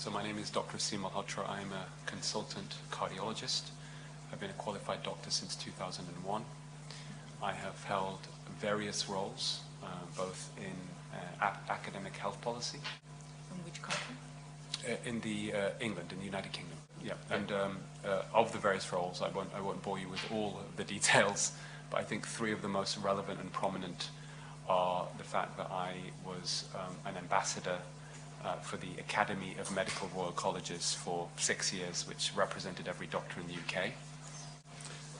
So my name is Dr. Aseem Malhotra. I'm a consultant cardiologist. I've been a qualified doctor since 2001. I have held various roles, both in academic health policy. From which country? In England, in the United Kingdom. Yeah, and of the various roles, I won't bore you with all of the details, but I think three of the most relevant and prominent are the fact that I was an ambassador for the Academy of Medical Royal Colleges for 6 years, which represented every doctor in the UK.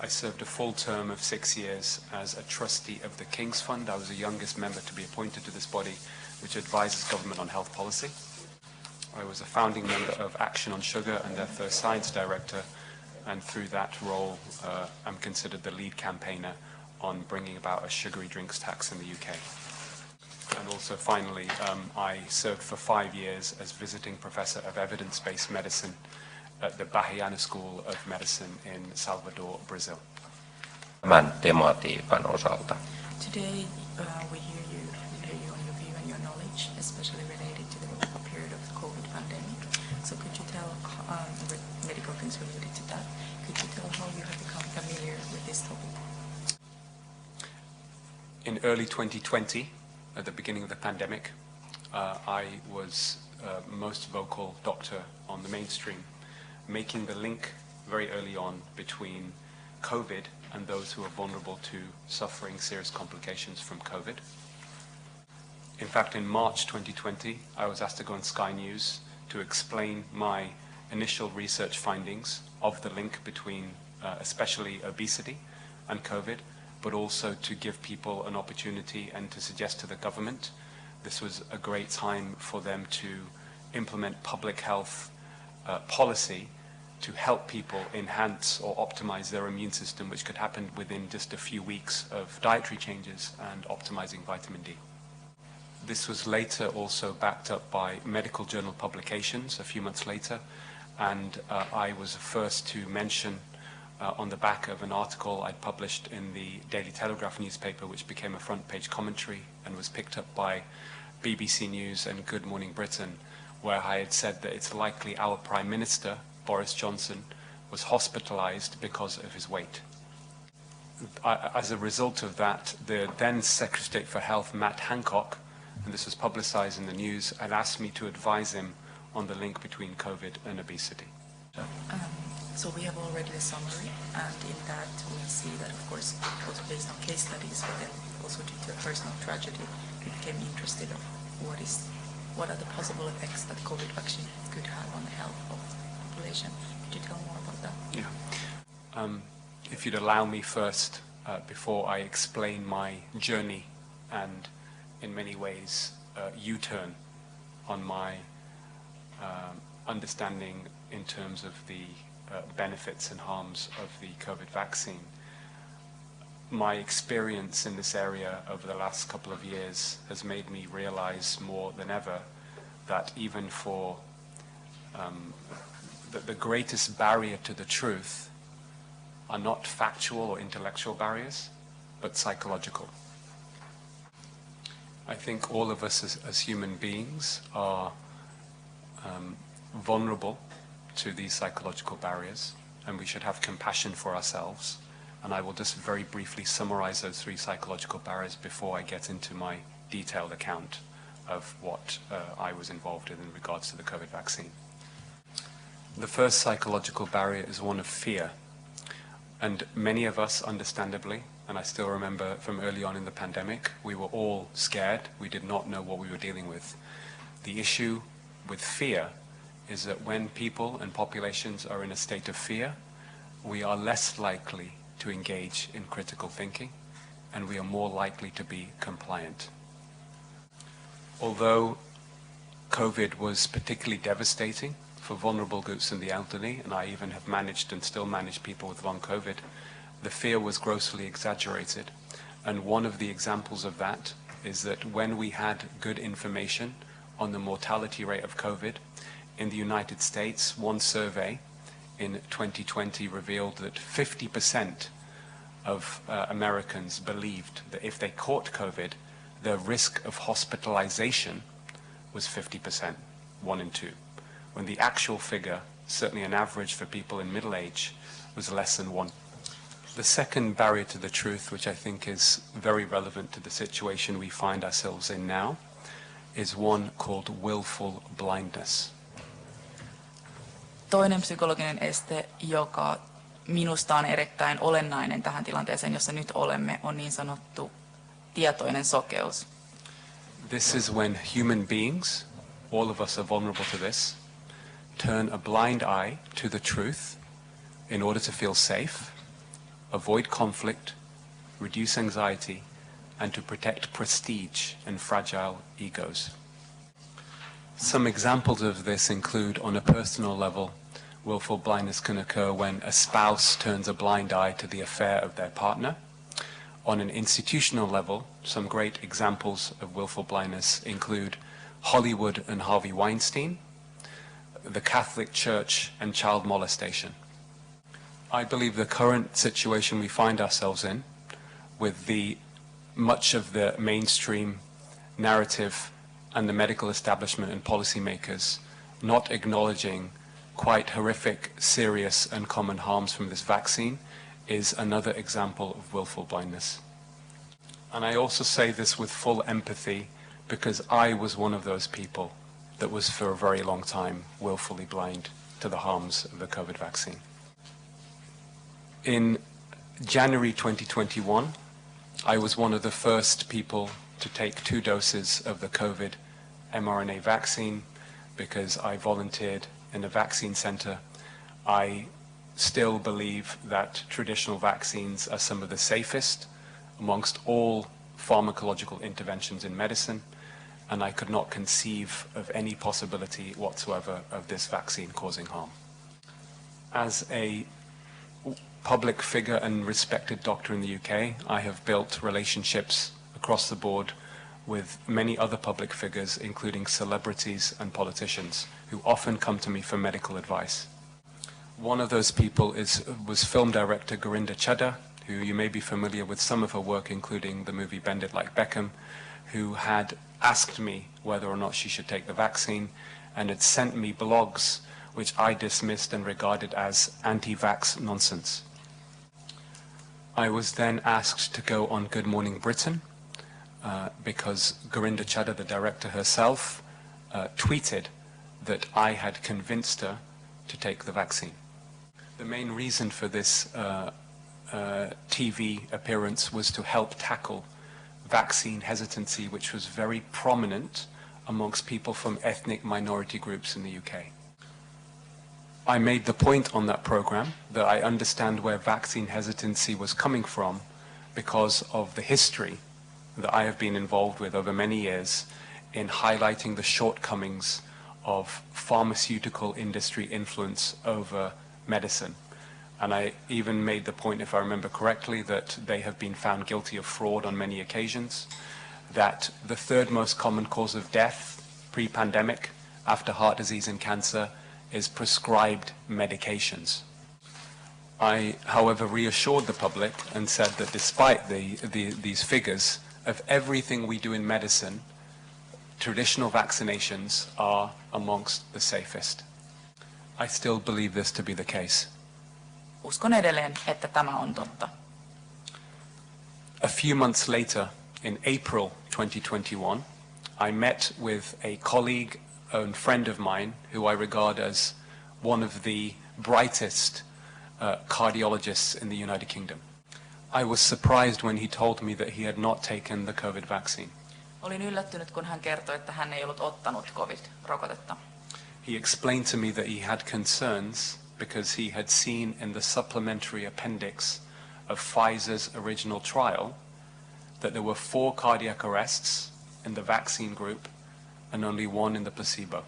I served a full term of 6 years as a trustee of the King's Fund. I was the youngest member to be appointed to this body, which advises government on health policy. I was a founding member of Action on Sugar and their first science director, and through that role, I'm considered the lead campaigner on bringing about a sugary drinks tax in the UK. And also, finally, I served for 5 years as visiting professor of evidence-based medicine at the Bahiana School of Medicine in Salvador, Brazil. Tämän tematiikan osalta. Today, we hear you on your view and your knowledge, especially related to the period of the COVID pandemic. So could you tell medical things related to that? Could you tell how you have become familiar with this topic? In early 2020, at the beginning of the pandemic, I was most vocal doctor on the mainstream, making the link very early on between COVID and those who are vulnerable to suffering serious complications from COVID. In fact, in March 2020, I was asked to go on Sky News to explain my initial research findings of the link between especially obesity and COVID, but also to give people an opportunity and to suggest to the government this was a great time for them to implement public health policy to help people enhance or optimize their immune system, which could happen within just a few weeks of dietary changes and optimizing vitamin D. This was later also backed up by medical journal publications a few months later, and I was the first to mention on the back of an article I'd published in the Daily Telegraph newspaper, which became a front page commentary and was picked up by BBC News and Good Morning Britain, where I had said that it's likely our Prime Minister, Boris Johnson, was hospitalized because of his weight. As a result of that, the then Secretary of State for Health, Matt Hancock, and this was publicized in the news, had asked me to advise him on the link between COVID and obesity. So we have already a summary, and in that we see that, of course, it was based on case studies, but then also due to a personal tragedy, we became interested in what are the possible effects that COVID vaccine could have on the health of the population. Could you tell more about that? Yeah. If you'd allow me first, before I explain my journey and in many ways U-turn on my understanding in terms of the benefits and harms of the COVID vaccine. My experience in this area over the last couple of years has made me realize more than ever that even for the greatest barrier to the truth are not factual or intellectual barriers, but psychological. I think all of us as human beings are vulnerable to these psychological barriers, and we should have compassion for ourselves. And I will just very briefly summarize those three psychological barriers before I get into my detailed account of what I was involved in regards to the COVID vaccine. The first psychological barrier is one of fear. And many of us, understandably, and I still remember from early on in the pandemic, we were all scared. We did not know what we were dealing with. The issue with fear is that when people and populations are in a state of fear, we are less likely to engage in critical thinking, and we are more likely to be compliant. Although COVID was particularly devastating for vulnerable groups and the elderly, and I even have managed and still manage people with long COVID, the fear was grossly exaggerated. And one of the examples of that is that when we had good information on the mortality rate of COVID, in the United States, one survey in 2020 revealed that 50% of Americans believed that if they caught COVID, their risk of hospitalization was 50%, 1 in 2. when the actual figure, certainly an average for people in middle age, was less than 1. The second barrier to the truth, which I think is very relevant to the situation we find ourselves in now, is one called willful blindness. Toinen psykologinen este, joka minusta on erittäin olennainen tähän tilanteeseen, jossa nyt olemme, on niin sanottu tietoinen sokeus. This is when human beings, all of us are vulnerable to this, turn a blind eye to the truth in order to feel safe, avoid conflict, reduce anxiety, and to protect prestige and fragile egos. Some examples of this include, on a personal level, willful blindness can occur when a spouse turns a blind eye to the affair of their partner. On an institutional level, some great examples of willful blindness include Hollywood and Harvey Weinstein, the Catholic Church, and child molestation. I believe the current situation we find ourselves in, with much of the mainstream narrative and the medical establishment and policymakers not acknowledging quite horrific, serious and common harms from this vaccine, is another example of willful blindness. And I also say this with full empathy because I was one of those people that was for a very long time willfully blind to the harms of the COVID vaccine. In January 2021, I was one of the first people to take 2 doses of the COVID mRNA vaccine because I volunteered in a vaccine center. I still believe that traditional vaccines are some of the safest amongst all pharmacological interventions in medicine, and I could not conceive of any possibility whatsoever of this vaccine causing harm. As a public figure and respected doctor in the UK, I have built relationships across the board with many other public figures, including celebrities and politicians, who often come to me for medical advice. One of those people was film director Gurinder Chadha, who you may be familiar with some of her work, including the movie Bend It Like Beckham, who had asked me whether or not she should take the vaccine and had sent me blogs which I dismissed and regarded as anti-vax nonsense. I was then asked to go on Good Morning Britain because Gurinder Chadha, the director herself, tweeted that I had convinced her to take the vaccine. The main reason for this TV appearance was to help tackle vaccine hesitancy, which was very prominent amongst people from ethnic minority groups in the UK. I made the point on that program that I understand where vaccine hesitancy was coming from because of the history that I have been involved with over many years in highlighting the shortcomings of pharmaceutical industry influence over medicine. And I even made the point, if I remember correctly, that they have been found guilty of fraud on many occasions, that the 3rd most common cause of death pre-pandemic after heart disease and cancer is prescribed medications. I, however, reassured the public and said that despite these figures, of everything we do in medicine, traditional vaccinations are amongst the safest. I still believe this to be the case. Uskon edelleen, että tämä on totta. A few months later, in April 2021, I met with a colleague and friend of mine who I regard as one of the brightest cardiologists in the United Kingdom. I was surprised when he told me that he had not taken the COVID vaccine. Olin yllättynyt, kun hän kertoi, että hän ei ollut ottanut COVID-rokotetta. He explained to me that he had concerns because he had seen in the supplementary appendix of Pfizer's original trial that there were 4 cardiac arrests in the vaccine group and only 1 in the placebo.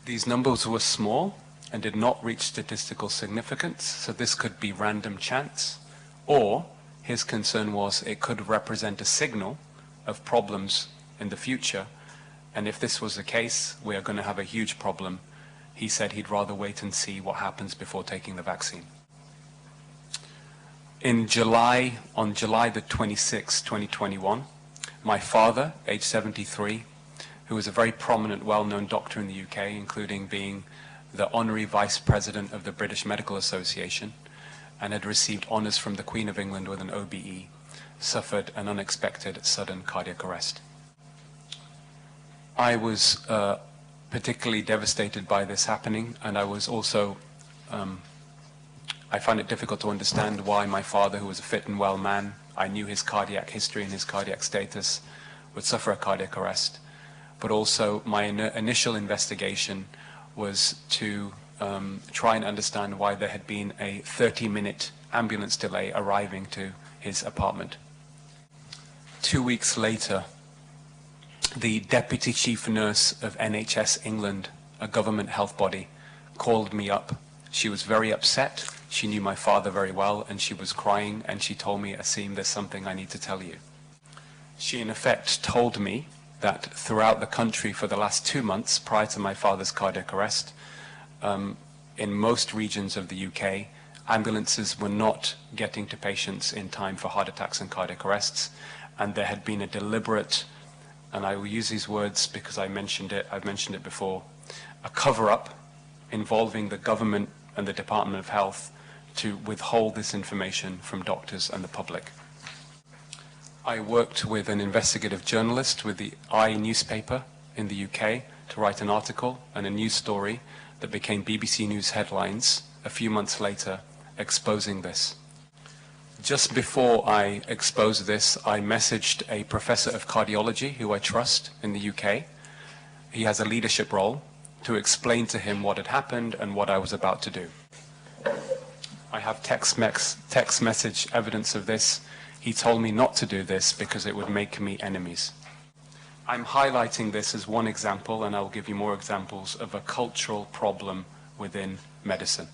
These numbers were small and did not reach statistical significance, so this could be random chance, or his concern was it could represent a signal of problems in the future, and if this was the case, we are going to have a huge problem. He said he'd rather wait and see what happens before taking the vaccine. On July the 26th, 2021, my father, age 73, who was a very prominent, well-known doctor in the UK, including being the honorary vice president of the British Medical Association, and had received honours from the Queen of England with an OBE, suffered an unexpected sudden cardiac arrest. I was particularly devastated by this happening, and I was also, I found it difficult to understand why my father, who was a fit and well man, I knew his cardiac history and his cardiac status, would suffer a cardiac arrest. But also my initial investigation was to try and understand why there had been a 30-minute ambulance delay arriving to his apartment. 2 weeks later, the Deputy Chief Nurse of NHS England, a government health body, called me up. She was very upset. She knew my father very well, and she was crying, and she told me, "Aseem, there's something I need to tell you." She, in effect, told me that throughout the country for the last 2 months prior to my father's cardiac arrest, in most regions of the UK, ambulances were not getting to patients in time for heart attacks and cardiac arrests, and there had been a deliberate, and I will use these words because I've mentioned it before, a cover-up involving the government and the Department of Health to withhold this information from doctors and the public. I worked with an investigative journalist with the newspaper in the UK to write an article and a news story that became BBC News headlines a few months later, exposing this. Just before I exposed this, I messaged a professor of cardiology who I trust in the UK. He has a leadership role, to explain to him what had happened and what I was about to do. I have text message evidence of this. He told me not to do this because it would make me enemies. I'm highlighting this as one example, and I'll give you more examples of a cultural problem within medicine.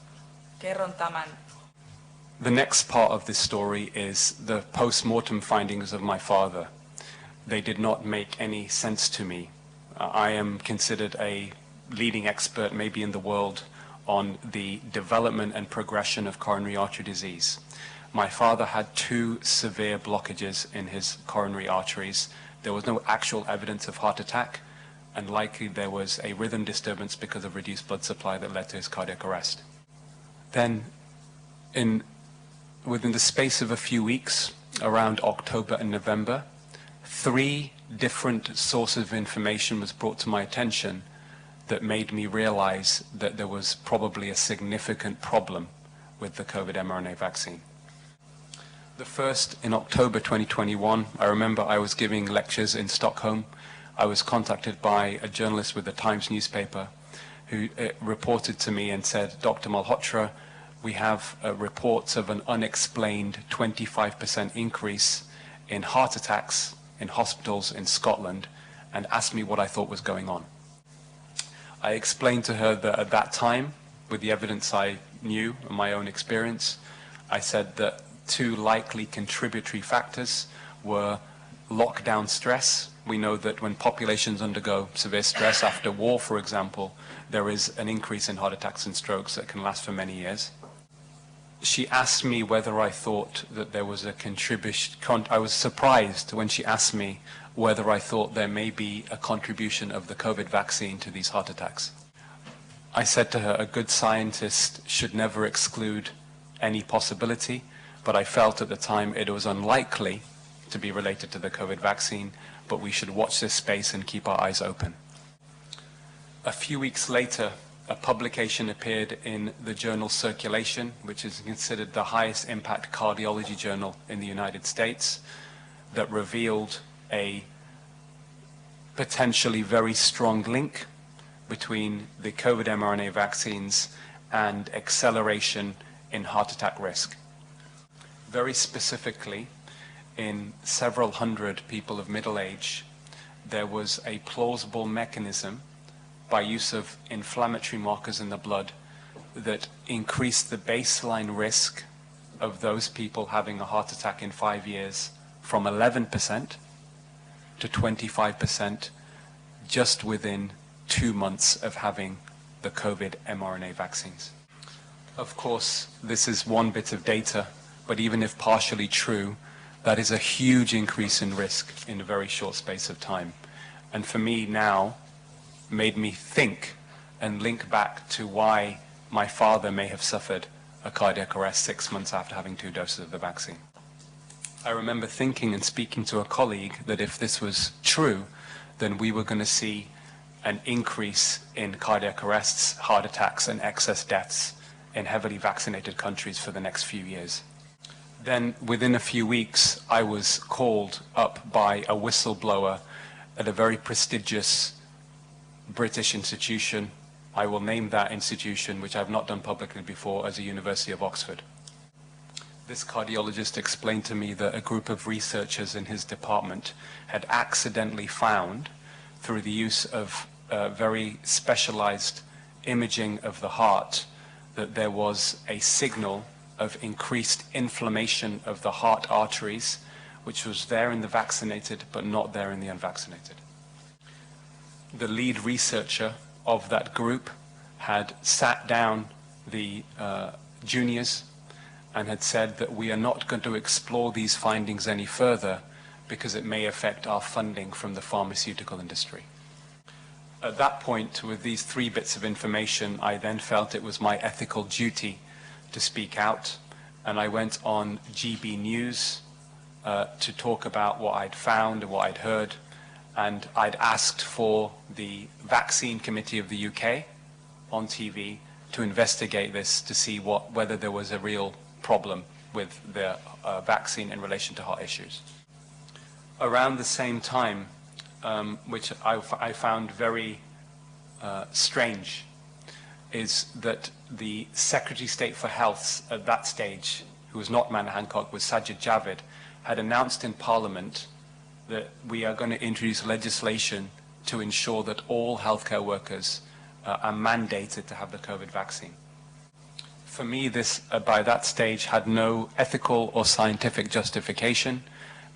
Kerron tämän. The next part of this story is the post-mortem findings of my father. They did not make any sense to me. I am considered a leading expert, maybe in the world, on the development and progression of coronary artery disease. My father had 2 severe blockages in his coronary arteries. There was no actual evidence of heart attack, and likely there was a rhythm disturbance because of reduced blood supply that led to his cardiac arrest. Then, within the space of a few weeks, around October and November, 3 different sources of information was brought to my attention that made me realize that there was probably a significant problem with the COVID mRNA vaccine. The first, in October 2021, I remember I was giving lectures in Stockholm. I was contacted by a journalist with the Times newspaper who reported to me and said, "Dr. Malhotra, we have reports of an unexplained 25% increase in heart attacks in hospitals in Scotland," and asked me what I thought was going on. I explained to her that at that time, with the evidence I knew and my own experience, I said that 2 likely contributory factors were lockdown stress. We know that when populations undergo severe stress after war, for example, there is an increase in heart attacks and strokes that can last for many years. She asked me whether I thought that there was a contribution. I was surprised when she asked me whether I thought there may be a contribution of the COVID vaccine to these heart attacks. I said to her, a good scientist should never exclude any possibility, but I felt at the time it was unlikely to be related to the COVID vaccine, but we should watch this space and keep our eyes open. A few weeks later, a publication appeared in the journal Circulation, which is considered the highest impact cardiology journal in the United States, that revealed a potentially very strong link between the COVID mRNA vaccines and acceleration in heart attack risk. Very specifically, in several hundred people of middle age, there was a plausible mechanism by use of inflammatory markers in the blood that increased the baseline risk of those people having a heart attack in 5 years from 11% to 25% just within 2 months of having the COVID mRNA vaccines. Of course, this is one bit of data, but even if partially true, that is a huge increase in risk in a very short space of time. and for me now made me think and link back to why my father may have suffered a cardiac arrest 6 months after having 2 doses of the vaccine. I remember thinking and speaking to a colleague that if this was true, then we were going to see an increase in cardiac arrests, heart attacks, and excess deaths in heavily vaccinated countries for the next few years. Then, within a few weeks, I was called up by a whistleblower at a very prestigious British institution. I will name that institution, which I've not done publicly before, as the University of Oxford. This cardiologist explained to me that a group of researchers in his department had accidentally found, through the use of very specialized imaging of the heart, that there was a signal of increased inflammation of the heart arteries, which was there in the vaccinated but not there in the unvaccinated. The lead researcher of that group had sat down the juniors and had said that we are not going to explore these findings any further because it may affect our funding from the pharmaceutical industry. At that point, with these 3 bits of information, I then felt it was my ethical duty to speak out, and I went on GB News to talk about what I'd found and what I'd heard, and I'd asked for the Vaccine Committee of the UK on TV to investigate this to see whether there was a real problem with the vaccine in relation to heart issues. Around the same time, which I found very strange, is that the Secretary of State for Health at that stage, who was not Manor Hancock, was Sajid Javid, had announced in Parliament that we are going to introduce legislation to ensure that all healthcare workers are mandated to have the COVID vaccine. For me, this, by that stage, had no ethical or scientific justification,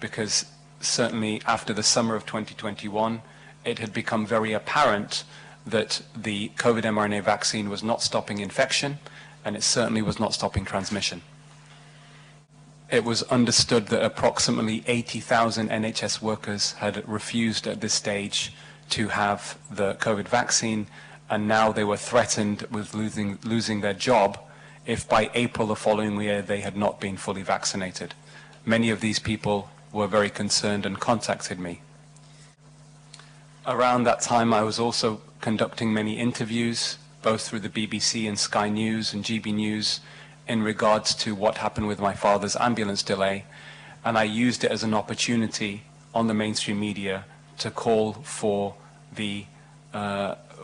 because certainly after the summer of 2021, it had become very apparent that the COVID mRNA vaccine was not stopping infection, and it certainly was not stopping transmission. It was understood that approximately 80,000 NHS workers had refused at this stage to have the COVID vaccine, and now they were threatened with losing their job if by April the following year they had not been fully vaccinated. Many of these people were very concerned and contacted me. Around that time, I was also conducting many interviews, both through the BBC and Sky News and GB News, in regards to what happened with my father's ambulance delay, and I used it as an opportunity on the mainstream media to call for Sajid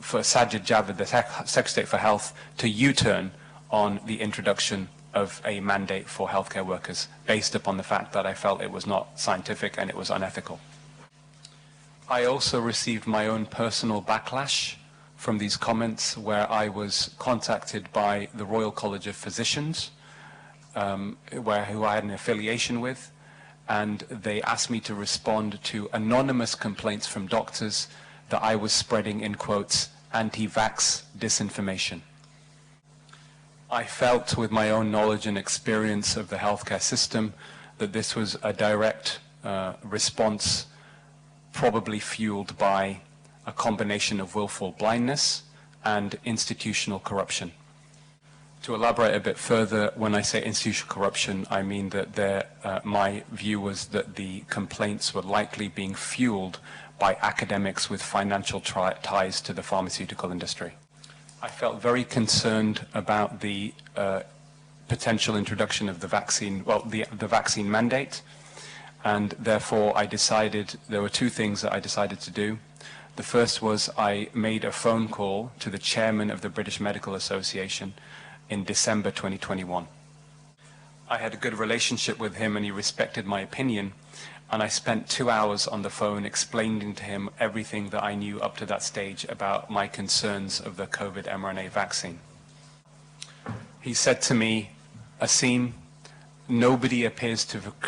Javid, the Secretary of State for Health, to U-turn on the introduction of a mandate for healthcare workers, based upon the fact that I felt it was not scientific and it was unethical. I also received my own personal backlash from these comments, where I was contacted by the Royal College of Physicians, who I had an affiliation with, and they asked me to respond to anonymous complaints from doctors that I was spreading, in quotes, anti-vax disinformation. I felt, with my own knowledge and experience of the healthcare system, that this was a direct response, probably fueled by a combination of willful blindness and institutional corruption. To elaborate a bit further, when I say institutional corruption, I mean that my view was that the complaints were likely being fueled by academics with financial ties to the pharmaceutical industry. I felt very concerned about the potential introduction of the vaccine, the vaccine mandate, and therefore I decided, there were 2 things that I decided to do. The first was I made a phone call to the chairman of the British Medical Association in December 2021. I had a good relationship with him and he respected my opinion, and I spent 2 hours on the phone explaining to him everything that I knew up to that stage about my concerns of the COVID mRNA vaccine. He said to me, "Aseem, nobody appears to have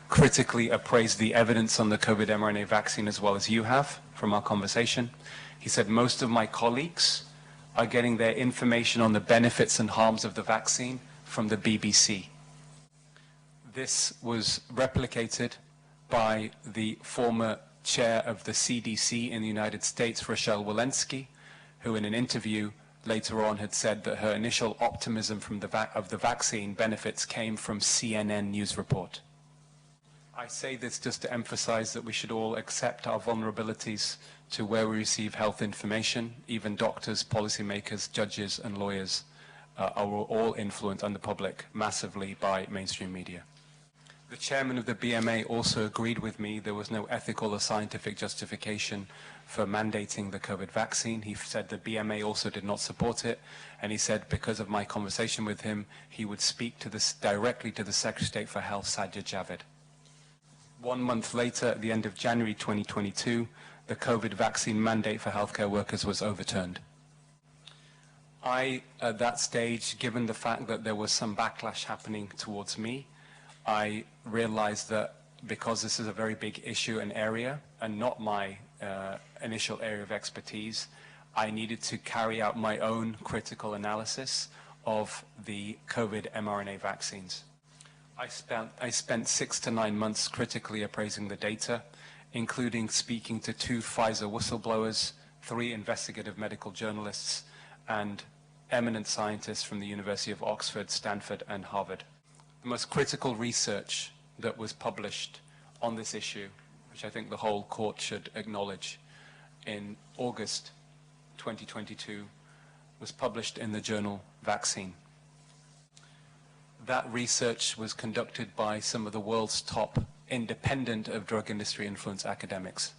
critically appraised the evidence on the COVID mRNA vaccine as well as you have from our conversation." He said, "Most of my colleagues are getting their information on the benefits and harms of the vaccine from the BBC." This was replicated by the former chair of the CDC in the United States, Rochelle Walensky, who in an interview later on had said that her initial optimism from of the vaccine benefits came from CNN news report. I say this just to emphasize that we should all accept our vulnerabilities to where we receive health information. Even doctors, policymakers, judges, and lawyers are all influenced on the public massively by mainstream media. The chairman of the BMA also agreed with me there was no ethical or scientific justification for mandating the COVID vaccine. He said the BMA also did not support it, and he said because of my conversation with him, he would speak to this directly to the Secretary of State for Health, Sajid Javid. 1 month later, at the end of January 2022, the COVID vaccine mandate for healthcare workers was overturned. I, at that stage, given the fact that there was some backlash happening towards me, I realized that because this is a very big issue and area and not my initial area of expertise, I needed to carry out my own critical analysis of the COVID mRNA vaccines. I spent 6 to 9 months critically appraising the data, including speaking to 2 Pfizer whistleblowers, 3 investigative medical journalists, and eminent scientists from the University of Oxford, Stanford, and Harvard. The most critical research that was published on this issue, which I think the whole court should acknowledge, in August 2022, was published in the journal Vaccine. That research was conducted by some of the world's top independent of drug industry influence academics.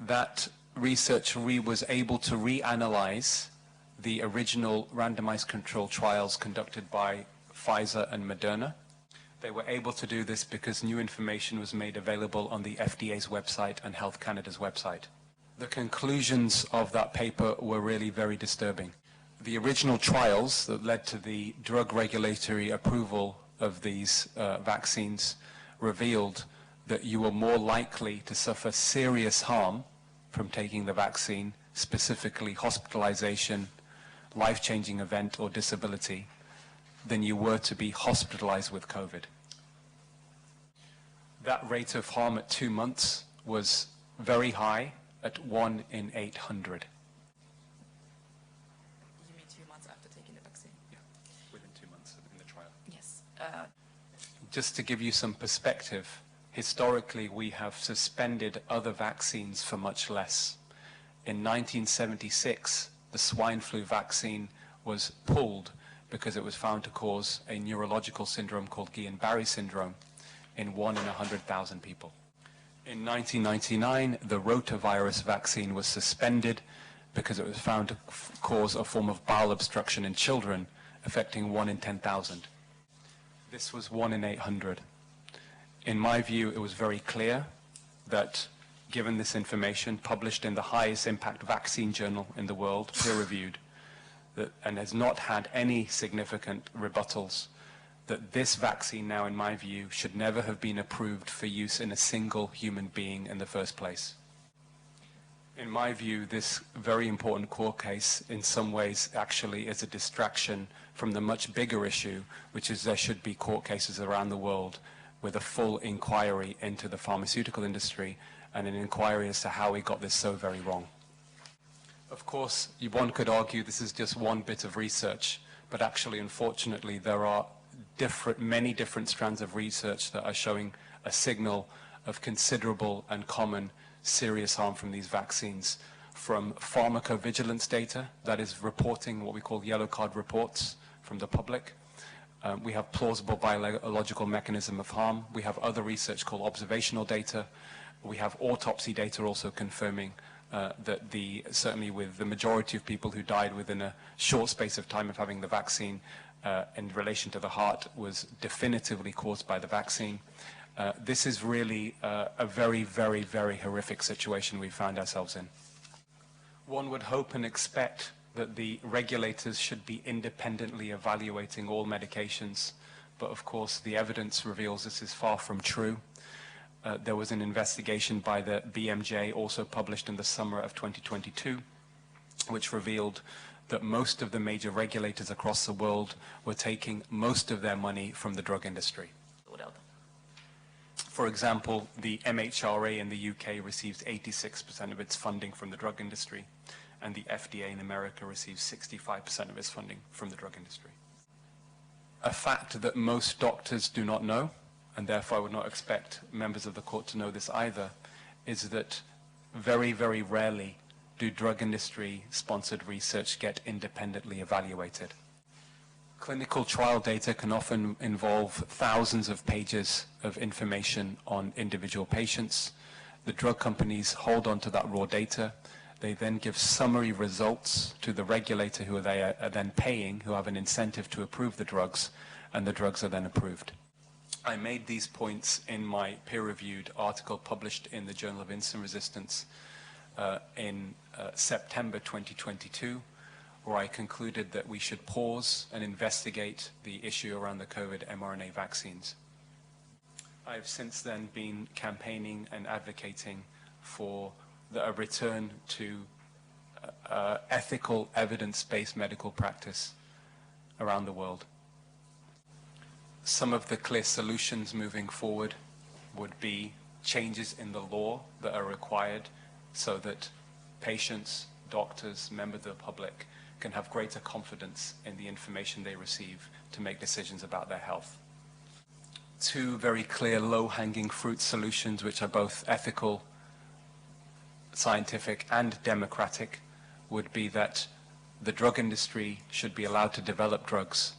That research was able to reanalyze the original randomized control trials conducted by Pfizer and Moderna. They were able to do this because new information was made available on the FDA's website and Health Canada's website. The conclusions of that paper were really very disturbing. The original trials that led to the drug regulatory approval of these vaccines revealed that you were more likely to suffer serious harm from taking the vaccine, specifically hospitalization, life-changing event or disability, than you were to be hospitalized with COVID. That rate of harm at 2 months was very high, at 1 in 800. You mean 2 months after taking the vaccine? Yeah, within 2 months in the trial. Yes. Just to give you some perspective, historically we have suspended other vaccines for much less. In 1976, the swine flu vaccine was pulled because it was found to cause a neurological syndrome called Guillain-Barré syndrome in 1 in 100,000 people. In 1999, the rotavirus vaccine was suspended because it was found to cause a form of bowel obstruction in children, affecting 1 in 10,000. This was 1 in 800. In my view, it was very clear that, given this information, published in the highest impact vaccine journal in the world, peer-reviewed, and has not had any significant rebuttals, that this vaccine now, in my view, should never have been approved for use in a single human being in the first place. In my view, this very important court case in some ways actually is a distraction from the much bigger issue, which is there should be court cases around the world with a full inquiry into the pharmaceutical industry and an inquiry as to how we got this so very wrong. Of course, one could argue this is just one bit of research, but actually, unfortunately, there are many different strands of research that are showing a signal of considerable and common serious harm from these vaccines, from pharmacovigilance data, that is reporting what we call yellow card reports from the public. We have plausible biological mechanism of harm. We have other research called observational data. We have autopsy data also confirming that certainly with the majority of people who died within a short space of time of having the vaccine in relation to the heart was definitively caused by the vaccine. This is really a very, very, very horrific situation we found ourselves in. One would hope and expect that the regulators should be independently evaluating all medications, but of course the evidence reveals this is far from true. There was an investigation by the BMJ, also published in the summer of 2022, which revealed that most of the major regulators across the world were taking most of their money from the drug industry. For example, the MHRA in the UK receives 86% of its funding from the drug industry, and the FDA in America receives 65% of its funding from the drug industry. A fact that most doctors do not know, and therefore I would not expect members of the court to know this either, is that very, very rarely do drug industry-sponsored research get independently evaluated. Clinical trial data can often involve thousands of pages of information on individual patients. The drug companies hold on to that raw data. They then give summary results to the regulator who they are then paying, who have an incentive to approve the drugs, and the drugs are then approved. I made these points in my peer-reviewed article published in the Journal of Insulin Resistance in September 2022, where I concluded that we should pause and investigate the issue around the COVID mRNA vaccines. I have since then been campaigning and advocating for a return to ethical, evidence-based medical practice around the world. Some of the clear solutions moving forward would be changes in the law that are required so that patients, doctors, members of the public can have greater confidence in the information they receive to make decisions about their health. Two very clear low-hanging fruit solutions which are both ethical, scientific and democratic would be that the drug industry should be allowed to develop drugs,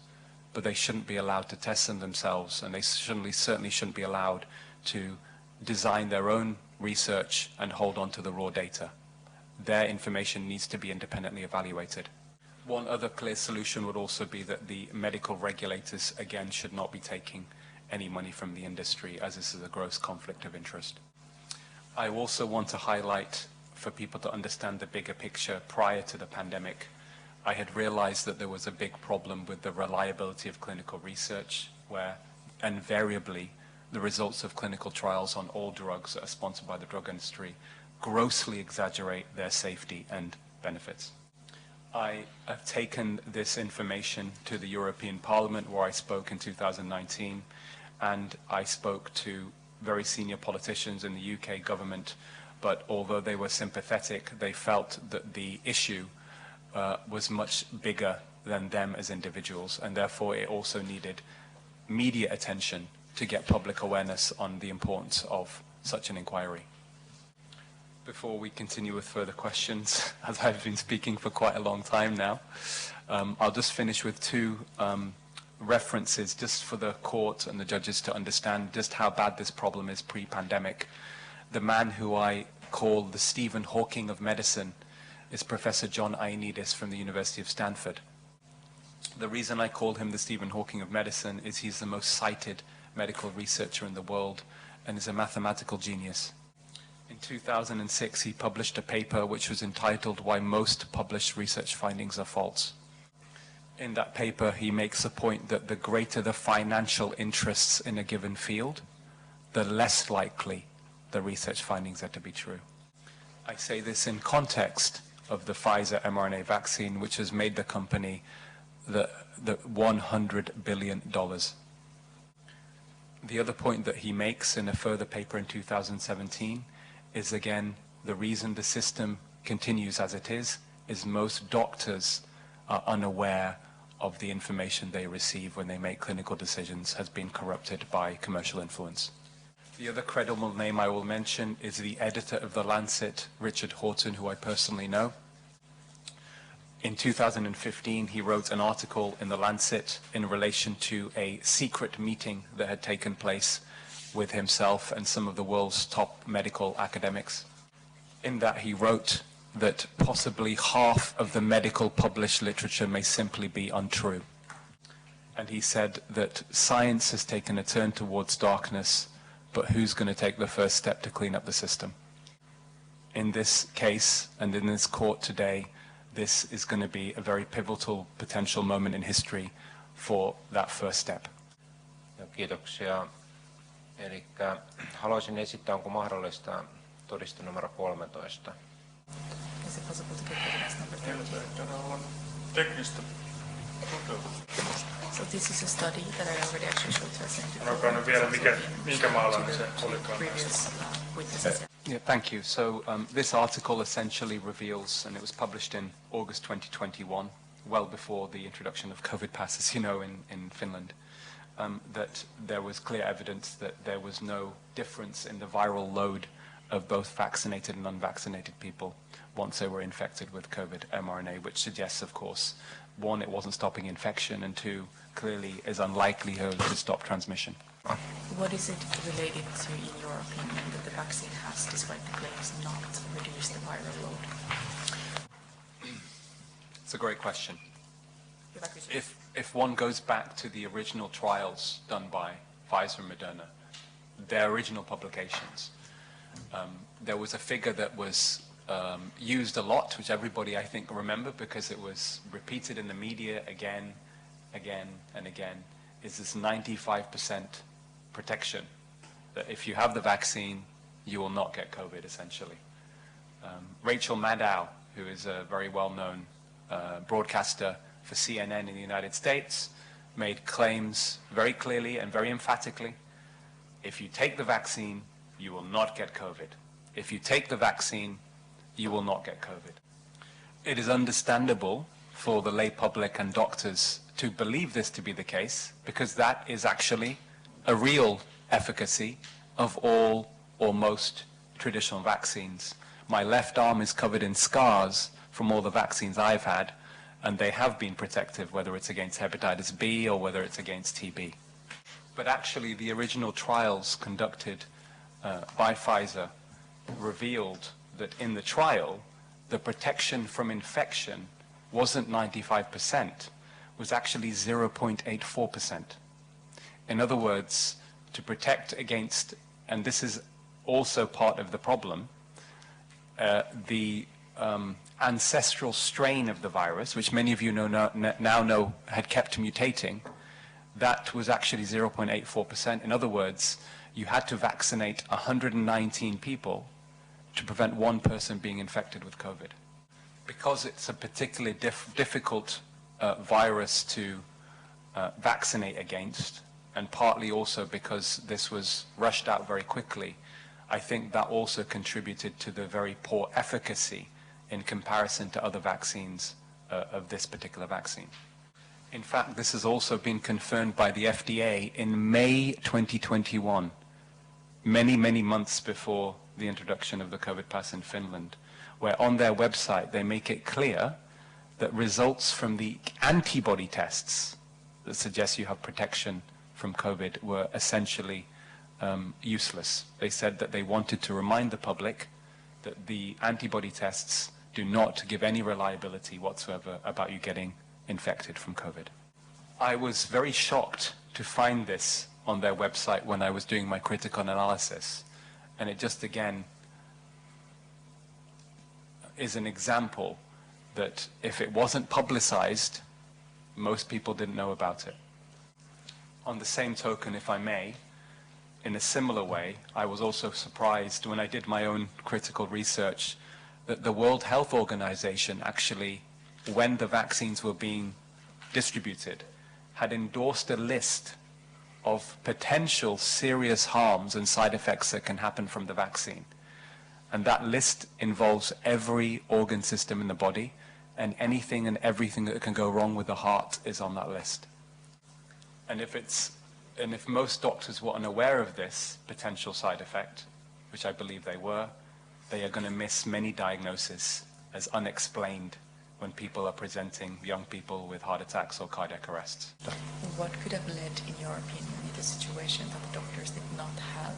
but they shouldn't be allowed to test them themselves, and they certainly shouldn't be allowed to design their own research and hold on to the raw data. Their information needs to be independently evaluated. One other clear solution would also be that the medical regulators, again, should not be taking any money from the industry, as this is a gross conflict of interest. I also want to highlight, for people to understand the bigger picture, prior to the pandemic, I had realized that there was a big problem with the reliability of clinical research, where invariably the results of clinical trials on all drugs that are sponsored by the drug industry grossly exaggerate their safety and benefits. I have taken this information to the European Parliament, where I spoke in 2019, and I spoke to very senior politicians in the UK government, but although they were sympathetic, they felt that the issue was much bigger than them as individuals, and therefore it also needed media attention to get public awareness on the importance of such an inquiry. Before we continue with further questions, as I've been speaking for quite a long time now, I'll just finish with two references just for the court and the judges to understand just how bad this problem is pre-pandemic. The man who I call the Stephen Hawking of medicine is Professor John Ioannidis from the University of Stanford. The reason I call him the Stephen Hawking of medicine is he's the most cited medical researcher in the world and is a mathematical genius. In 2006, he published a paper which was entitled "Why Most Published Research Findings Are False." In that paper, he makes a point that the greater the financial interests in a given field, the less likely the research findings are to be true. I say this in context of the Pfizer mRNA vaccine, which has made the company the $100 billion. The other point that he makes in a further paper in 2017 is, again, the reason the system continues as it is most doctors are unaware of the information they receive when they make clinical decisions has been corrupted by commercial influence. The other credible name I will mention is the editor of The Lancet, Richard Horton, who I personally know. In 2015, he wrote an article in The Lancet in relation to a secret meeting that had taken place with himself and some of the world's top medical academics. In that, he wrote that possibly half of the medical published literature may simply be untrue. And he said that science has taken a turn towards darkness, but who's going to take the first step to clean up the system? In this case, and in this court today, this is going to be a very pivotal potential moment in history for that first step. Kiitoksia. Eli haluaisin esittää, onko mahdollista todiste numero 13. Is it possible to get evidence number 13? Täällä on teknistä toteutusta. So this is a study that I already actually showed to Aseem before. Sanokaa nyt vielä, minkä maalainen se olikaan. Previous witnesses. Yeah, thank you. So this article essentially reveals, and it was published in August 2021, well before the introduction of COVID pass, as you know, in Finland, that there was clear evidence that there was no difference in the viral load of both vaccinated and unvaccinated people once they were infected with COVID mRNA, which suggests, of course, one, it wasn't stopping infection, and two, clearly is unlikely to stop transmission. What is it related to, in your opinion, that the vaccine has, despite the claims, not reduced the viral load? It's a great question. If one goes back to the original trials done by Pfizer and Moderna, their original publications, there was a figure that was used a lot, which everybody, I think, remember because it was repeated in the media again, and again, is this 95% protection, that if you have the vaccine, you will not get COVID, essentially. Rachel Maddow, who is a very well-known broadcaster for CNN in the United States, made claims very clearly and very emphatically. If you take the vaccine, you will not get COVID. If you take the vaccine, you will not get COVID. It is understandable for the lay public and doctors to believe this to be the case, because that is actually a real efficacy of all or most traditional vaccines. My left arm is covered in scars from all the vaccines I've had, and they have been protective, whether it's against hepatitis B or whether it's against TB. But actually, the original trials conducted by Pfizer revealed that in the trial, the protection from infection wasn't 95%, was actually 0.84%. In other words, to protect against, and this is also part of the problem, the ancestral strain of the virus, which many of you now know had kept mutating, that was actually 0.84%. In other words, you had to vaccinate 119 people to prevent one person being infected with COVID. Because it's a particularly difficult virus to vaccinate against, and partly also because this was rushed out very quickly, I think that also contributed to the very poor efficacy in comparison to other vaccines of this particular vaccine. In fact, this has also been confirmed by the FDA in May 2021, many months before the introduction of the COVID pass in Finland, where on their website they make it clear that results from the antibody tests that suggest you have protection from COVID were essentially useless. They said that they wanted to remind the public that the antibody tests do not give any reliability whatsoever about you getting infected from COVID. I was very shocked to find this on their website when I was doing my critical analysis, and it just again is an example that if it wasn't publicized, most people didn't know about it. On the same token, if I may, in a similar way, I was also surprised when I did my own critical research that the World Health Organization actually, when the vaccines were being distributed, had endorsed a list of potential serious harms and side effects that can happen from the vaccine. And that list involves every organ system in the body, and anything and everything that can go wrong with the heart is on that list. And if most doctors were unaware of this potential side effect, which I believe they were, they are going to miss many diagnoses as unexplained when people are presenting young people with heart attacks or cardiac arrests. What could have led, in your opinion, in the situation that the doctors did not have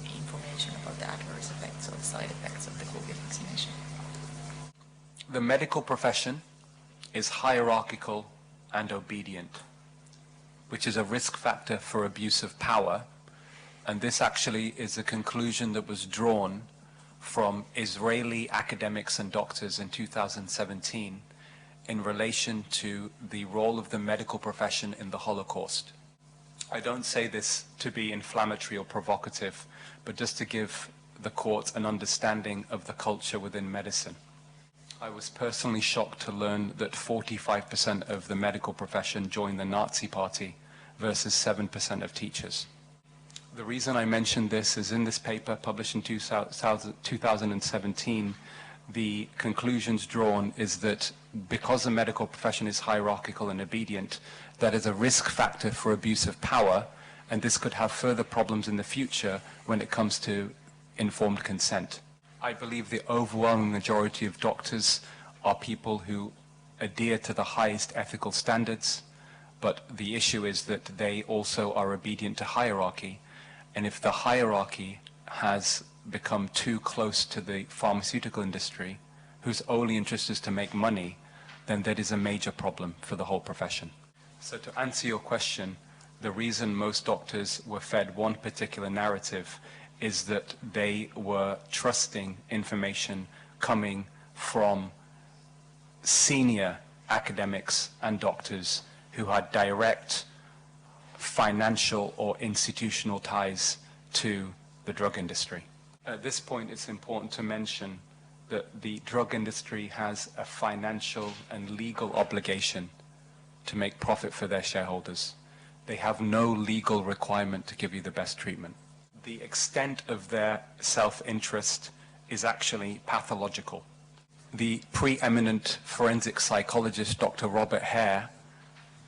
information about the adverse effects or the side effects of the COVID vaccination? The medical profession is hierarchical and obedient, which is a risk factor for abuse of power, and this actually is a conclusion that was drawn from Israeli academics and doctors in 2017 in relation to the role of the medical profession in the Holocaust. I don't say this to be inflammatory or provocative, but just to give the court an understanding of the culture within medicine. I was personally shocked to learn that 45% of the medical profession joined the Nazi Party versus 7% of teachers. The reason I mention this is in this paper published in 2017, the conclusions drawn is that because the medical profession is hierarchical and obedient, that is a risk factor for abuse of power, and this could have further problems in the future when it comes to informed consent. I believe the overwhelming majority of doctors are people who adhere to the highest ethical standards, but the issue is that they also are obedient to hierarchy, and if the hierarchy has become too close to the pharmaceutical industry, whose only interest is to make money, then that is a major problem for the whole profession. So to answer your question, the reason most doctors were fed one particular narrative is that they were trusting information coming from senior academics and doctors who had direct financial or institutional ties to the drug industry. At this point, it's important to mention that the drug industry has a financial and legal obligation to make profit for their shareholders. They have no legal requirement to give you the best treatment. The extent of their self-interest is actually pathological. The preeminent forensic psychologist, Dr. Robert Hare,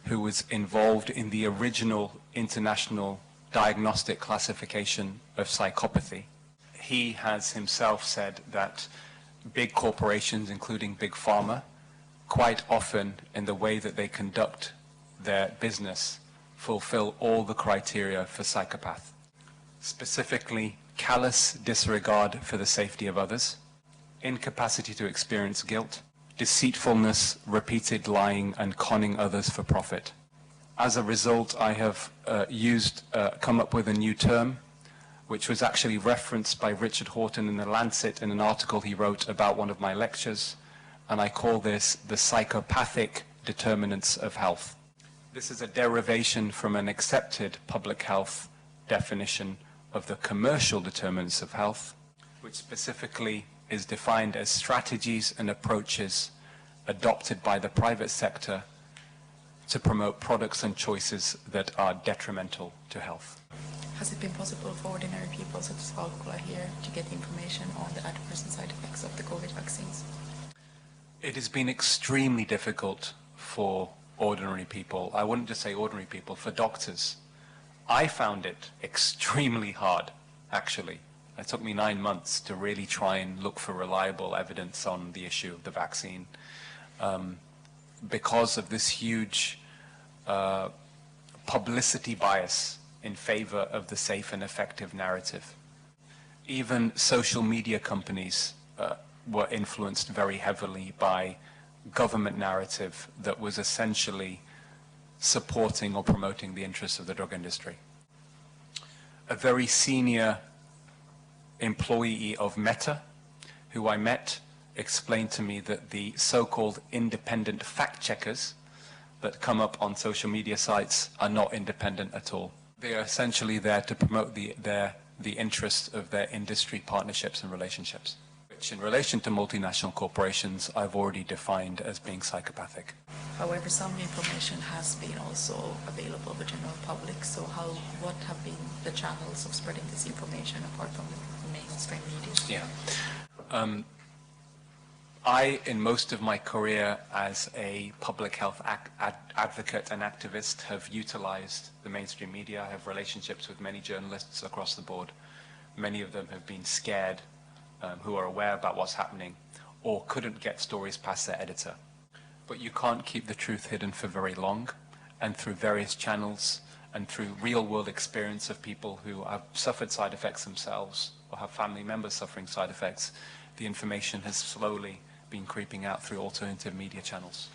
who was involved in the original international diagnostic classification of psychopathy, he has himself said that big corporations, including Big Pharma, quite often in the way that they conduct their business, fulfill all the criteria for psychopath. Specifically, callous disregard for the safety of others, incapacity to experience guilt, deceitfulness, repeated lying, and conning others for profit. As a result, I have come up with a new term, which was actually referenced by Richard Horton in The Lancet in an article he wrote about one of my lectures, and I call this the psychopathic determinants of health. This is a derivation from an accepted public health definition of the commercial determinants of health, which specifically is defined as strategies and approaches adopted by the private sector to promote products and choices that are detrimental to health. Has it been possible for ordinary people such as Alkola here to get information on the adverse and side effects of the COVID vaccines? It has been extremely difficult for ordinary people. I wouldn't just say ordinary people, for doctors. I found it extremely hard, actually. It took me 9 months to really try and look for reliable evidence on the issue of the vaccine because of this huge publicity bias in favor of the safe and effective narrative. Even social media companies were influenced very heavily by government narrative that was essentially supporting or promoting the interests of the drug industry. A very senior employee of Meta, who I met, explained to me that the so-called independent fact-checkers that come up on social media sites are not independent at all. They are essentially there to promote the interests of their industry partnerships and relationships, which in relation to multinational corporations I've already defined as being psychopathic. However, some information has been also available to the general public, so what have been the channels of spreading this information apart from the mainstream media? Yeah. I, in most of my career as a public health advocate and activist, have utilized the mainstream media. I have relationships with many journalists across the board. Many of them have been scared, who are aware about what's happening, or couldn't get stories past their editor. But you can't keep the truth hidden for very long, and through various channels and through real-world experience of people who have suffered side effects themselves or have family members suffering side effects, the information has slowly been creeping out through alternative media channels.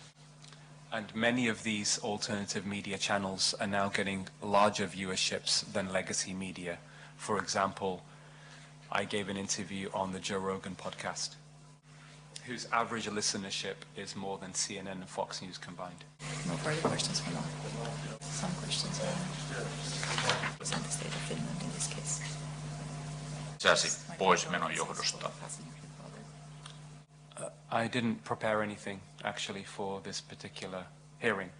And many of these alternative media channels are now getting larger viewerships than legacy media. For example, I gave an interview on the Joe Rogan podcast, whose average listenership is more than CNN and Fox News combined. No further questions for now. Some questions on the state of Finland in this case. Poismenon johdosta. I didn't prepare anything actually for this particular hearing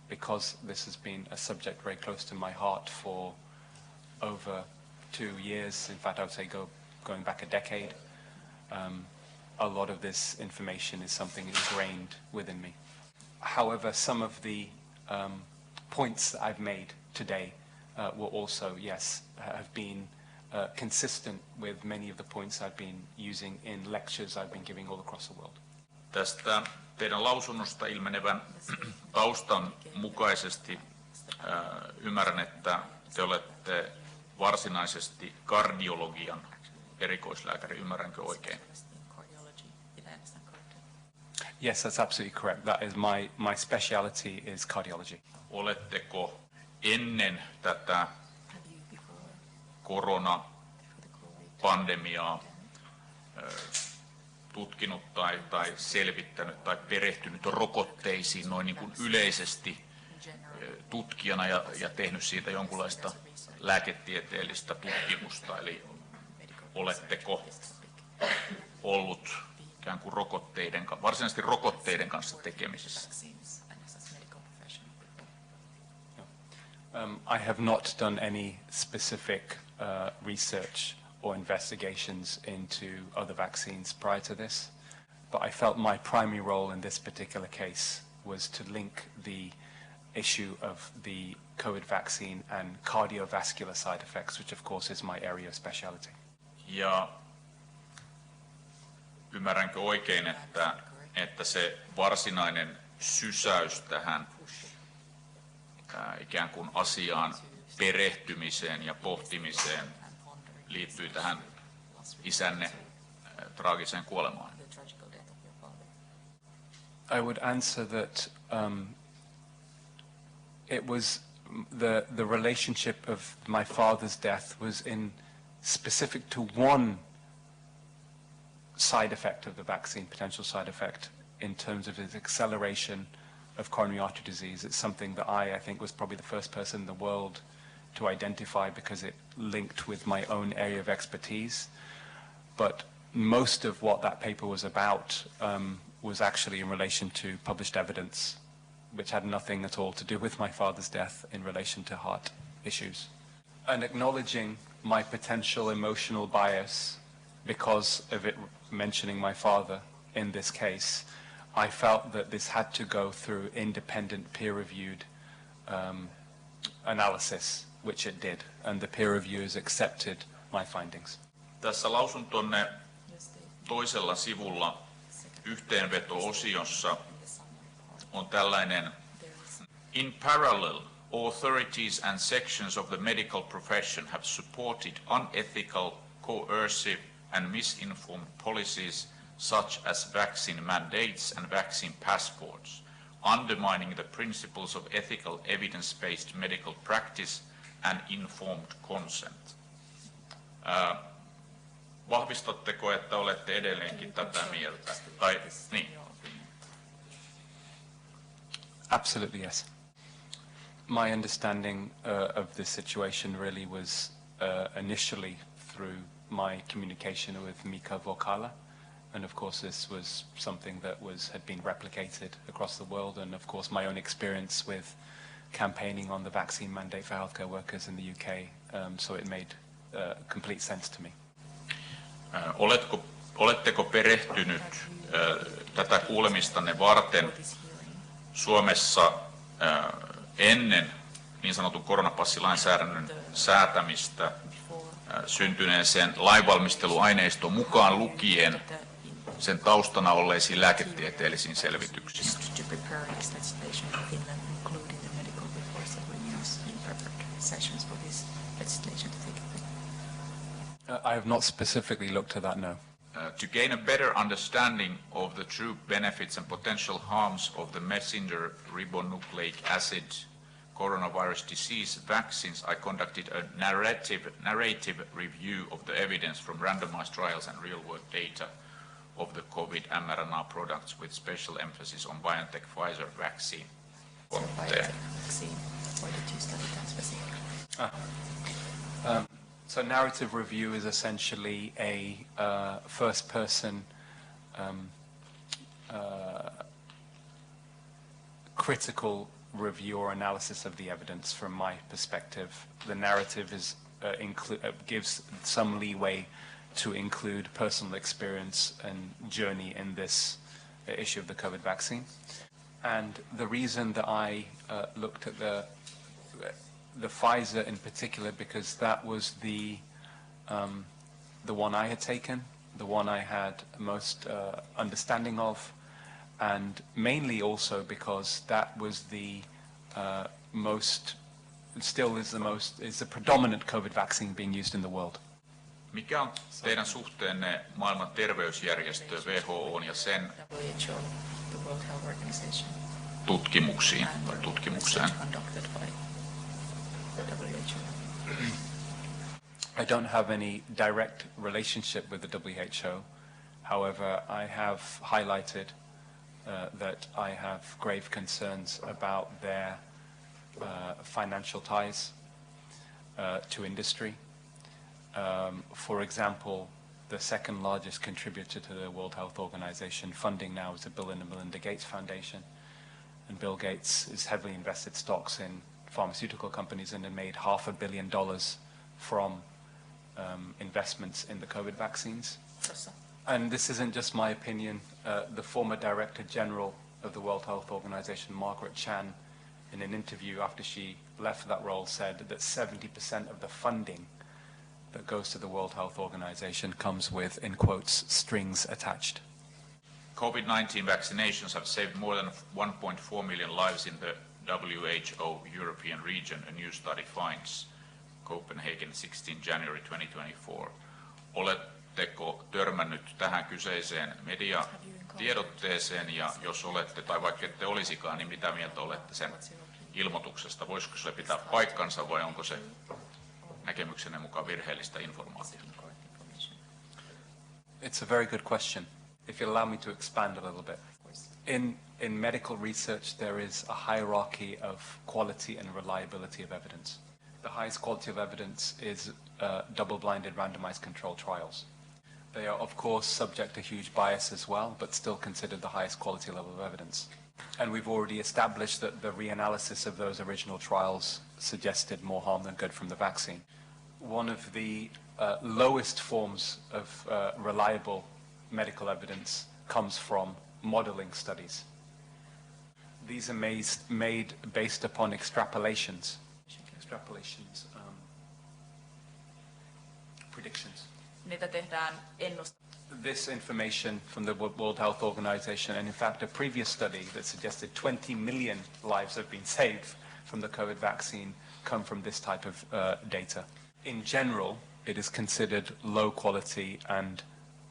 because this has been a subject very close to my heart for over 2 years. In fact, I would say going back a decade. A lot of this information is something ingrained within me. However, some of the points that I've made today will also, yes, have been consistent with many of the points I've been using in lectures I've been giving all across the world. Tästä teidän lausunnosta ilmenevän taustan mukaisesti ymmärrän, että te olette varsinaisesti kardiologian erikoislääkäri. Ymmärränkö oikein? Yes, that's absolutely correct. That is my speciality is cardiology. Oletteko ennen tätä koronapandemiaa tutkinut tai selvittänyt tai perehtynyt rokotteisiin noin niin kuin yleisesti tutkijana ja tehnyt siitä jonkunlaista lääketieteellistä tutkimusta? Eli oletteko ollut ikään kuin varsinaisesti rokotteiden kanssa tekemisissä? I have not done any specific research or investigations into other vaccines prior to this, but I felt my primary role in this particular case was to link the issue of the COVID vaccine and cardiovascular side effects, which of course is my area of speciality. Ja ymmärränkö oikein, että se varsinainen sysäys tähän ikään kuin asiaan perehtymiseen ja pohtimiseen liittyy tähän isänne traagiseen kuolemaan? I would answer that it was the relationship of my father's death was in specific to one side effect of the vaccine, potential side effect, in terms of its acceleration of coronary artery disease. It's something that I think was probably the first person in the world to identify because it linked with my own area of expertise. But most of what that paper was about was actually in relation to published evidence, which had nothing at all to do with my father's death in relation to heart issues. And acknowledging my potential emotional bias because of it mentioning my father in this case, I felt that this had to go through independent peer-reviewed analysis, which it did, and the peer reviewers accepted my findings. Tässä lausuntonne toisella sivulla yhteenveto-osiossa on tällainen: In parallel, authorities and sections of the medical profession have supported unethical, coercive and misinformed policies such as vaccine mandates and vaccine passports, undermining the principles of ethical evidence-based medical practice and informed consent. Vahvistatteko, että olette edelleenkin tätä mieltä? Tai, niin. Absolutely, yes. My understanding of this situation really was initially through my communication with Mika Vokala. And of course this was something that had been replicated across the world, and of course my own experience with campaigning on the vaccine mandate for healthcare workers in the UK, so it made complete sense to me. Oletteko perehtynyt tätä kuulemistanne varten Suomessa ennen niin sanotun koronapassilainsäädännön säätämistä syntyneeseen lainvalmisteluaineistoon mukaan lukien sen taustana olleisiin lääketieteellisiin selvityksiin? I have not specifically looked at that, no. To gain a better understanding of the true benefits and potential harms of the messenger ribonucleic acid coronavirus disease vaccines, I conducted a narrative review of the evidence from randomized trials and real-world data of the COVID mRNA products with special emphasis on BioNTech Pfizer vaccine. So narrative review is essentially a first-person critical review or analysis of the evidence from my perspective. The narrative is gives some leeway to include personal experience and journey in this issue of the COVID vaccine. And the reason that I looked at the Pfizer in particular, because that was the one I had taken, the one I had most understanding of, and mainly also because that was the is the predominant COVID vaccine being used in the world. Mikä on teidän suhteenne maailman terveysjärjestö WHO:n ja sen WHO, the World Health Organization, tutkimuksiin tai and tutkimukseen? research conducted by WHO? I don't have any direct relationship with the WHO. However, I have highlighted that I have grave concerns about their financial ties to industry. For example, the second largest contributor to the World Health Organization funding now is the Bill and Melinda Gates Foundation. And Bill Gates has heavily invested stocks in pharmaceutical companies and made $500 million from investments in the COVID vaccines. And this isn't just my opinion. The former Director General of the World Health Organization, Margaret Chan, in an interview after she left that role, said that 70% of the funding that goes to the World Health Organization comes with, in quotes, strings attached. COVID-19 vaccinations have saved more than 1.4 million lives in the WHO European region, a new study finds. Copenhagen, 16 January 2024. Oletteko törmännyt tähän kyseiseen mediatiedotteeseen, ja jos olette, tai vaikka ette olisikaan, niin mitä mieltä olette sen ilmoituksesta? Voisiko se pitää paikkansa vai onko se näkemyksenne mukaan virheellistä informaatiota? It's a very good question. If you allow me to expand a little bit. In medical research, there is a hierarchy of quality and reliability of evidence. The highest quality of evidence is double-blinded randomized controlled trials. They are, of course, subject to huge bias as well, but still considered the highest quality level of evidence. And we've already established that the reanalysis of those original trials suggested more harm than good from the vaccine. One of the lowest forms of reliable medical evidence comes from modeling studies. These are made based upon extrapolations, predictions. Niitä tehdään This information from the World Health Organization, and in fact a previous study that suggested 20 million lives have been saved from the COVID vaccine come from this type of data. In general, it is considered low quality and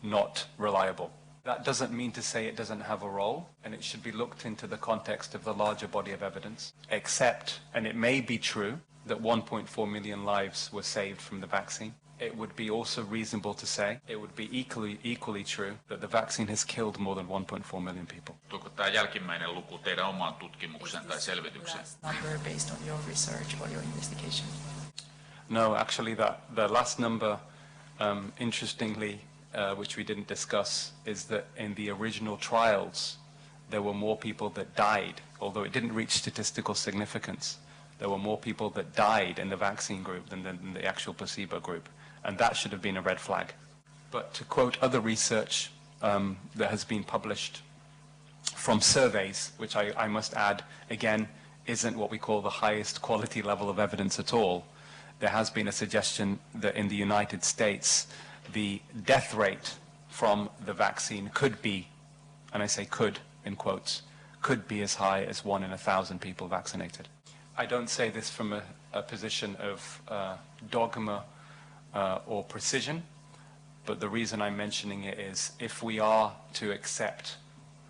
not reliable. That doesn't mean to say it doesn't have a role, and it should be looked into the context of the larger body of evidence, except, and it may be true, that 1.4 million lives were saved from the vaccine. It would be also reasonable to say, it would be equally true, that the vaccine has killed more than 1.4 million people. Tuoko tämä jälkimmäinen luku teidän omaan tutkimukseen tai selvitykseen? Number based on your research or your investigation? No, actually the last number, interestingly, which we didn't discuss, is that in the original trials, there were more people that died, although it didn't reach statistical significance. There were more people that died in the vaccine group than in the actual placebo group, and that should have been a red flag. But to quote other research that has been published from surveys, which I must add, again, isn't what we call the highest quality level of evidence at all, there has been a suggestion that in the United States, the death rate from the vaccine could be, and I say could in quotes, could be as high as 1 in 1,000 people vaccinated. I don't say this from a position of dogma or precision, but the reason I'm mentioning it is if we are to accept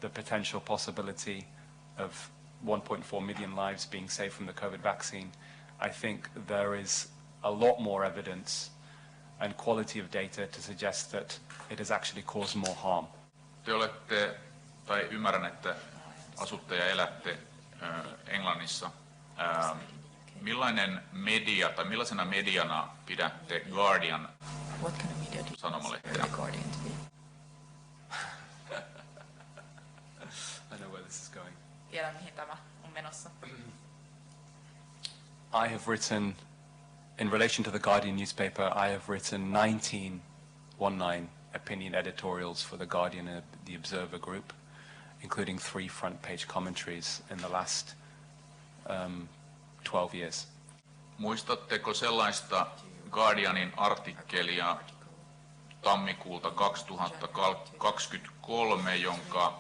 the potential possibility of 1.4 million lives being saved from the COVID vaccine, I think there is a lot more evidence and quality of data to suggest that it has actually caused more harm. Te olette, tai ymmärrän, että asutte ja elätte Englannissa. Millainen media tai millaisena mediana pidätte Guardian What kind of media do you sanomalehteä? consider the Guardian to be? menossa? I have written, in relation to the Guardian newspaper, I have written 19 opinion editorials for the Guardian and the Observer group, including 3 front-page commentaries in the last 12 years. Muistatteko sellaista Guardianin artikkelia tammikuulta 2023, jonka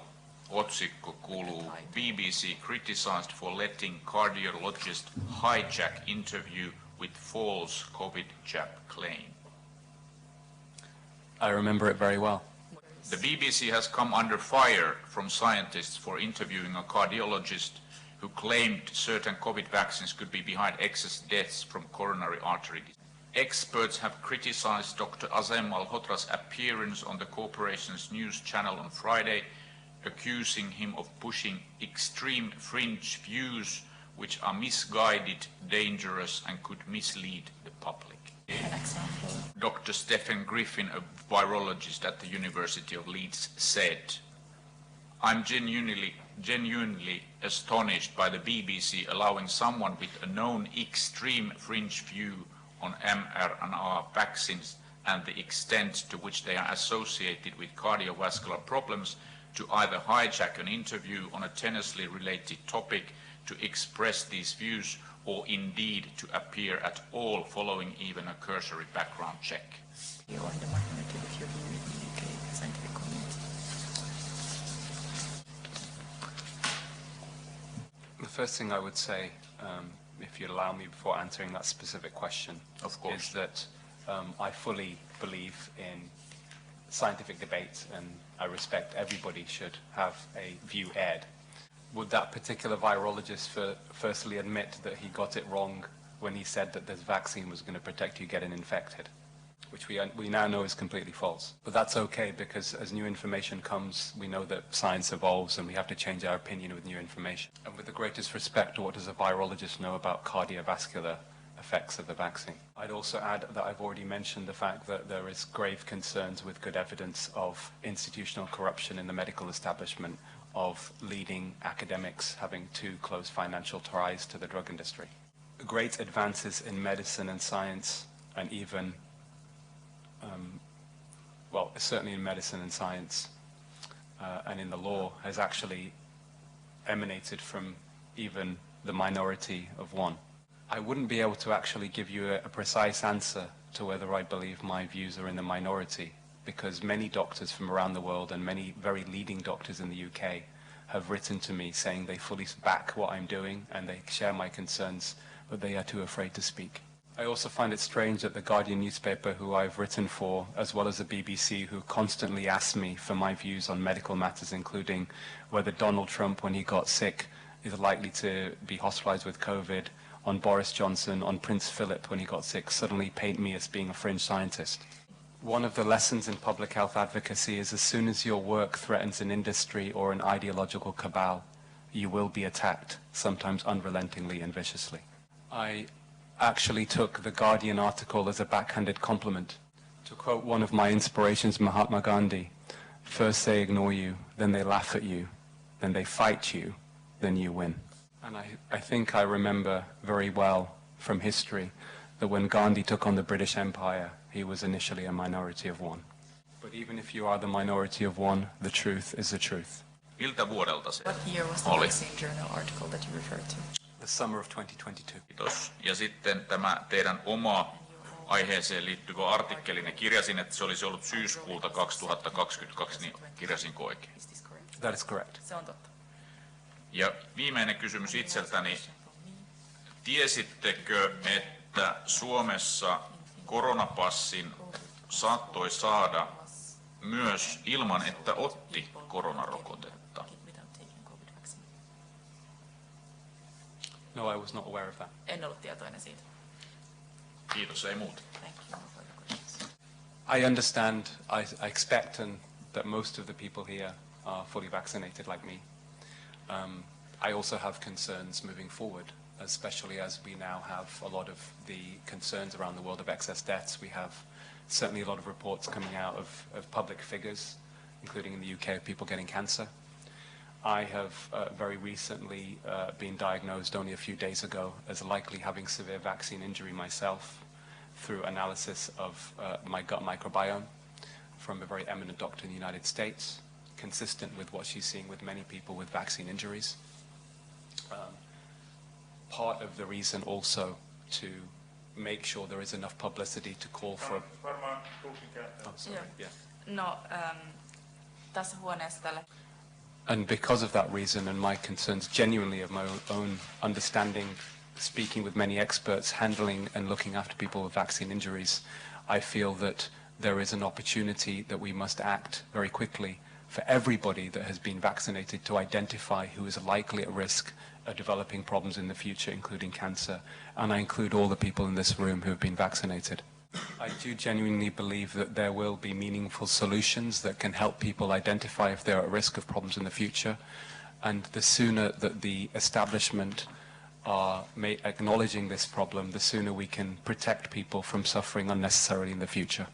otsikko kuuluu BBC criticized for letting cardiologist hijack interview with false COVID jab claim? I remember it very well. The BBC has come under fire from scientists for interviewing a cardiologist who claimed certain COVID vaccines could be behind excess deaths from coronary artery disease. Experts have criticized Dr. Aseem Malhotra's appearance on the corporation's news channel on Friday, accusing him of pushing extreme fringe views which are misguided, dangerous and could mislead the public. An example. Dr. Stephen Griffin, a virologist at the University of Leeds, said, "I'm genuinely astonished by the BBC allowing someone with a known extreme fringe view on mRNA vaccines and the extent to which they are associated with cardiovascular problems to either hijack an interview on a tenuously related topic to express these views or indeed to appear at all following even a cursory background check." You are the minority of your view in the UK scientific community. The first thing I would say, if you'd allow me before answering that specific question, Of course. is that I fully believe in scientific debate and I respect everybody should have a view aired. Would that particular virologist firstly admit that he got it wrong when he said that this vaccine was going to protect you getting infected? Which we now know is completely false. But that's okay because as new information comes, we know that science evolves and we have to change our opinion with new information. And with the greatest respect, what does a virologist know about cardiovascular effects of the vaccine? I'd also add that I've already mentioned the fact that there is grave concerns with good evidence of institutional corruption in the medical establishment, of leading academics having too close financial ties to the drug industry. Great advances in medicine and science, and even, well, certainly in medicine and science and in the law, has actually emanated from even the minority of one. I wouldn't be able to actually give you a precise answer to whether I believe my views are in the minority, because many doctors from around the world and many very leading doctors in the UK have written to me saying they fully back what I'm doing and they share my concerns, but they are too afraid to speak. I also find it strange that the Guardian newspaper, who I've written for, as well as the BBC, who constantly ask me for my views on medical matters, including whether Donald Trump, when he got sick, is likely to be hospitalized with COVID, on Boris Johnson, on Prince Philip when he got sick, suddenly paint me as being a fringe scientist. One of the lessons in public health advocacy is as soon as your work threatens an industry or an ideological cabal, you will be attacked, sometimes unrelentingly and viciously. I actually took the Guardian article as a backhanded compliment. To quote one of my inspirations, Mahatma Gandhi, first they ignore you, then they laugh at you, then they fight you, then you win. And I think I remember very well from history that when Gandhi took on the British Empire, he was initially a minority of one. But even if you are the minority of one, the truth is the truth. Miltä vuodelta se What year was the oli? vaccine journal article that you referred to? The summer of 2022. Kiitos. Ja sitten tämä teidän oma aiheeseen liittyvä artikkelinne, kirjasin, että se olisi ollut syyskuulta 2022, niin kirjasinko oikein? Is this correct? That is correct. Se on totta. Ja viimeinen kysymys itseltäni. Tiesittekö, että Suomessa koronapassin saattoi saada myös ilman, että otti koronarokotetta? No, I was not aware of that. En ollut tietoinen siitä. Kiitos, ei muuta. Thank you. No further questions. I understand, I expect that most of the people here are fully vaccinated like me. I also have concerns moving forward, especially as we now have a lot of the concerns around the world of excess deaths. We have certainly a lot of reports coming out of public figures, including in the UK, of people getting cancer. I have very recently been diagnosed only a few days ago as likely having severe vaccine injury myself through analysis of my gut microbiome from a very eminent doctor in the United States, consistent with what she's seeing with many people with vaccine injuries. Part of the reason also to make sure there is enough publicity to call for... Varmaan tulkin käyttää. Oh, sorry. Yeah. No, tässä huoneessa tällä. And because of that reason and my concerns genuinely of my own understanding, speaking with many experts, handling and looking after people with vaccine injuries, I feel that there is an opportunity that we must act very quickly for everybody that has been vaccinated to identify who is likely at risk of developing problems in the future, including cancer. And I include all the people in this room who have been vaccinated. I do genuinely believe that there will be meaningful solutions that can help people identify if they're at risk of problems in the future. And the sooner that the establishment are acknowledging this problem, the sooner we can protect people from suffering unnecessarily in the future.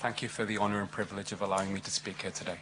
Thank you for the honor and privilege of allowing me to speak here today.